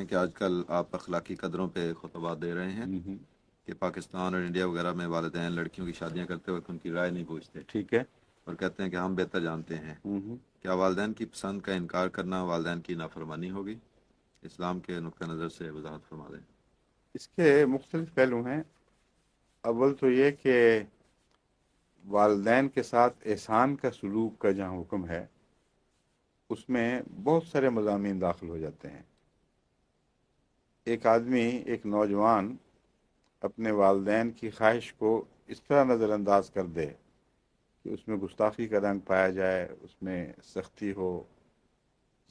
کہ آج کل آپ اخلاقی قدروں پہ خطبات دے رہے ہیں کہ پاکستان اور انڈیا وغیرہ میں والدین لڑکیوں کی شادیاں کرتے وقت ان کی رائے نہیں پوچھتے، ٹھیک ہے۔ اور کہتے ہیں کہ ہم بہتر جانتے ہیں۔ کیا والدین کی پسند کا انکار کرنا والدین کی نافرمانی ہوگی؟ اسلام کے نقطہ نظر سے وضاحت فرما دیں۔ اس کے مختلف پہلو ہیں۔ اول تو یہ کہ والدین کے ساتھ احسان کا سلوک کا جہاں حکم ہے اس میں بہت سارے مضامین داخل ہو جاتے ہیں۔ ایک آدمی، ایک نوجوان اپنے والدین کی خواہش کو اس طرح نظر انداز کر دے کہ اس میں گستاخی کا رنگ پایا جائے، اس میں سختی ہو،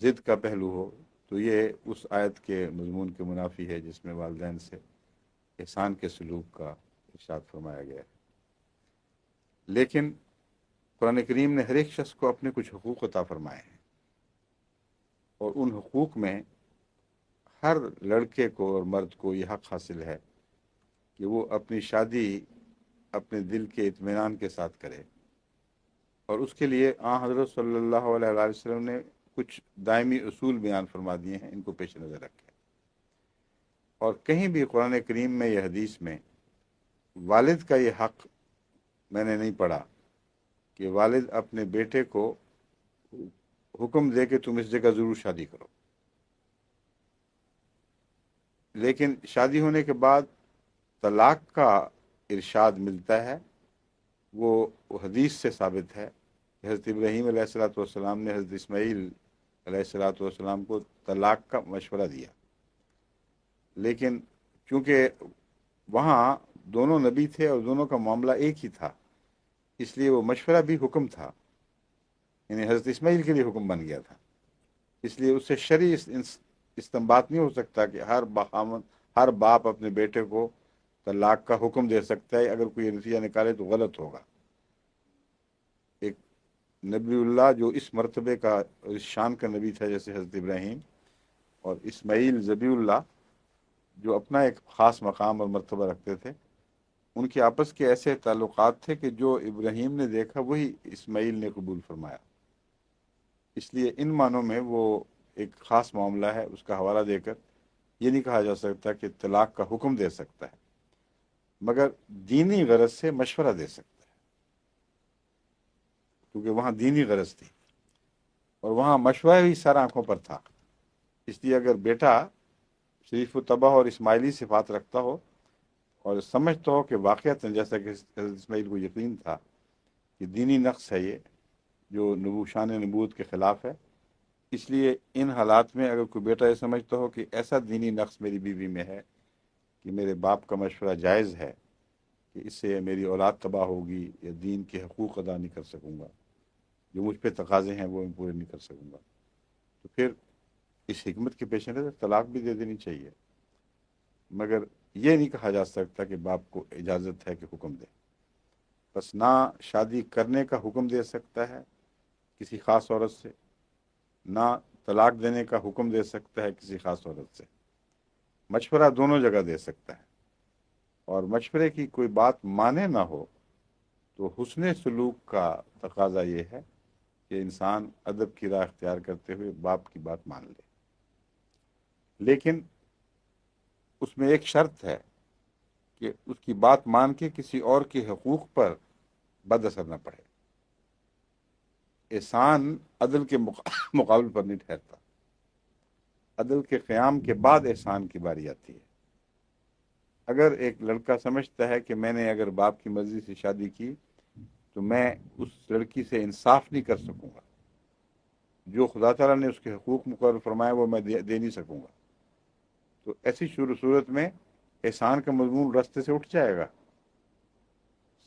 ضد کا پہلو ہو، تو یہ اس آیت کے مضمون کے منافی ہے جس میں والدین سے احسان کے سلوک کا ارشاد فرمایا گیا ہے۔ لیکن قرآن کریم نے ہر ایک شخص کو اپنے کچھ حقوق عطا فرمائے ہیں، اور ان حقوق میں ہر لڑکے کو اور مرد کو یہ حق حاصل ہے کہ وہ اپنی شادی اپنے دل کے اطمینان کے ساتھ کرے، اور اس کے لیے حضرت صلی اللہ علیہ وآلہ وسلم نے کچھ دائمی اصول بیان فرما دیے ہیں، ان کو پیش نظر رکھیں۔ اور کہیں بھی قرآن کریم میں یا حدیث میں والد کا یہ حق میں نے نہیں پڑھا کہ والد اپنے بیٹے کو حکم دے کہ تم اس جگہ ضرور شادی کرو، لیکن شادی ہونے کے بعد طلاق کا ارشاد ملتا ہے، وہ حدیث سے ثابت ہے کہ حضرت ابراہیم علیہ الصلوۃ والسلام نے حضرت اسماعیل علیہ الصلوۃ والسلام کو طلاق کا مشورہ دیا، لیکن چونکہ وہاں دونوں نبی تھے اور دونوں کا معاملہ ایک ہی تھا، اس لیے وہ مشورہ بھی حکم تھا، یعنی حضرت اسماعیل کے لیے حکم بن گیا تھا۔ اس لیے اس سے شرعی استنباط نہیں ہو سکتا کہ ہر باپ اپنے بیٹے کو طلاق کا حکم دے سکتا ہے، اگر کوئی نتیجہ نکالے تو غلط ہوگا۔ ایک نبی اللہ جو اس مرتبے کا، اس شان کا نبی تھا جیسے حضرت ابراہیم، اور اسماعیل ذبیح اللہ جو اپنا ایک خاص مقام اور مرتبہ رکھتے تھے، ان کے آپس کے ایسے تعلقات تھے کہ جو ابراہیم نے دیکھا وہی اسماعیل نے قبول فرمایا۔ اس لیے ان معنوں میں وہ ایک خاص معاملہ ہے، اس کا حوالہ دے کر یہ نہیں کہا جا سکتا کہ طلاق کا حکم دے سکتا ہے، مگر دینی غرض سے مشورہ دے سکتا ہے، کیونکہ وہاں دینی غرض تھی اور وہاں مشورہ ہی سر آنکھوں پر تھا۔ اس لیے اگر بیٹا شریف و طبع اور اسماعیلی صفات رکھتا ہو اور سمجھتا ہو کہ واقعتاً جیسا کہ حضرت اسماعیل کو یقین تھا کہ دینی نقص ہے یہ جو شان نبوت کے خلاف ہے، اس لیے ان حالات میں اگر کوئی بیٹا یہ سمجھتا ہو کہ ایسا دینی نقص میری بیوی میں ہے کہ میرے باپ کا مشورہ جائز ہے کہ اس سے میری اولاد تباہ ہوگی یا دین کے حقوق ادا نہیں کر سکوں گا، جو مجھ پہ تقاضے ہیں وہ میں پورے نہیں کر سکوں گا، تو پھر اس حکمت کے پیش نظر طلاق بھی دے دینی چاہیے، مگر یہ نہیں کہا جا سکتا کہ باپ کو اجازت ہے کہ حکم دے۔ بس نہ شادی کرنے کا حکم دے سکتا ہے کسی خاص عورت سے، نہ طلاق دینے کا حکم دے سکتا ہے کسی خاص عورت سے، مشورہ دونوں جگہ دے سکتا ہے، اور مشورے کی کوئی بات مانے نہ ہو تو حسن سلوک کا تقاضا یہ ہے کہ انسان ادب کی راہ اختیار کرتے ہوئے باپ کی بات مان لے، لیکن اس میں ایک شرط ہے کہ اس کی بات مان کے کسی اور کے حقوق پر بد اثر نہ پڑے۔ احسان عدل کے مقابل پر نہیں ٹھہرتا، عدل کے قیام کے بعد احسان کی باری آتی ہے۔ اگر ایک لڑکا سمجھتا ہے کہ میں نے اگر باپ کی مرضی سے شادی کی تو میں اس لڑکی سے انصاف نہیں کر سکوں گا، جو خدا تعالیٰ نے اس کے حقوق مقرر فرمائے وہ میں دے نہیں سکوں گا، تو ایسی صورت میں احسان کا مضمون رستے سے اٹھ جائے گا،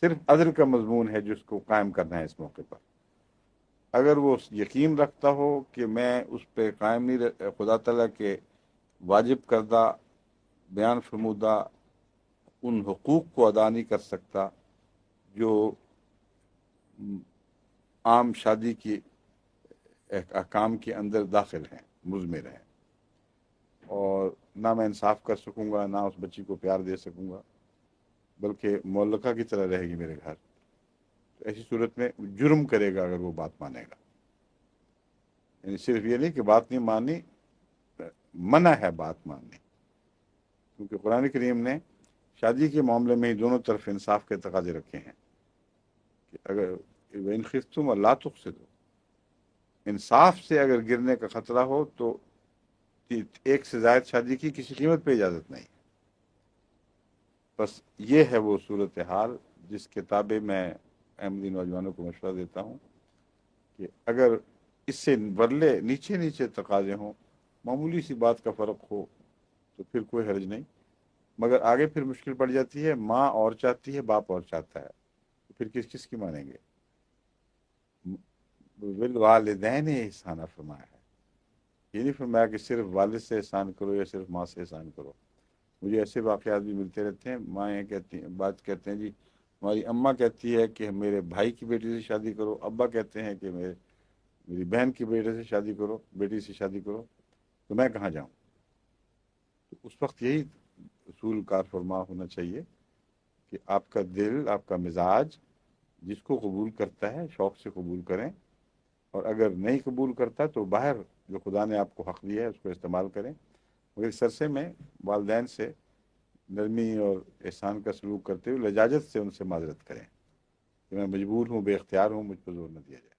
صرف عدل کا مضمون ہے جس کو قائم کرنا ہے اس موقع پر۔ اگر وہ یقین رکھتا ہو کہ میں اس پہ قائم نہیں خدا تعالیٰ کے واجب کردہ بیان فرمودہ ان حقوق کو ادا نہیں کر سکتا جو عام شادی کی احکام کے اندر داخل ہیں، مضمر ہیں، اور نہ میں انصاف کر سکوں گا، نہ اس بچی کو پیار دے سکوں گا، بلکہ معلقہ کی طرح رہے گی میرے گھر، تو ایسی صورت میں جرم کرے گا اگر وہ بات مانے گا۔ یعنی صرف یہ نہیں کہ بات نہیں مانی، منع ہے بات ماننے، کیونکہ قرآن کریم نے شادی کے معاملے میں ہی دونوں طرف انصاف کے تقاضے رکھے ہیں کہ اگر ان خفتم لا تقسطوا، انصاف سے اگر گرنے کا خطرہ ہو تو ایک سے زائد شادی کی کسی قیمت پہ اجازت نہیں۔ بس یہ ہے وہ صورتحال جس کے تابع میں احمدی نوجوانوں کو مشورہ دیتا ہوں کہ اگر اس سے برلے نیچے نیچے تقاضے ہوں، معمولی سی بات کا فرق ہو تو پھر کوئی حرج نہیں، مگر آگے پھر مشکل پڑ جاتی ہے، ماں اور چاہتی ہے، باپ اور چاہتا ہے، تو پھر کس کی مانیں گے؟ بالوالدین احسانہ فرمایا ہے، یہ نہیں فرمایا کہ صرف والد سے احسان کرو یا صرف ماں سے احسان کرو۔ مجھے ایسے واقعات بھی ملتے رہتے ہیں، مائیں کہتی ہیں بات کہتے ہیں جی ہماری اماں کہتی ہے کہ میرے بھائی کی بیٹی سے شادی کرو، ابا کہتے ہیں کہ میری بہن کی بیٹے سے شادی کرو، بیٹی سے شادی کرو، تو میں کہاں جاؤں؟ تو اس وقت یہی اصول کار فرما ہونا چاہیے کہ آپ کا دل، آپ کا مزاج جس کو قبول کرتا ہے شوق سے قبول کریں، اور اگر نہیں قبول کرتا تو باہر جو خدا نے آپ کو حق دیا ہے اس کو استعمال کریں، مگر اس عرصے میں والدین سے نرمی اور احسان کا سلوک کرتے ہوئے لجاجت سے ان سے معذرت کریں کہ میں مجبور ہوں، بے اختیار ہوں، مجھ پر زور نہ دیا جائے۔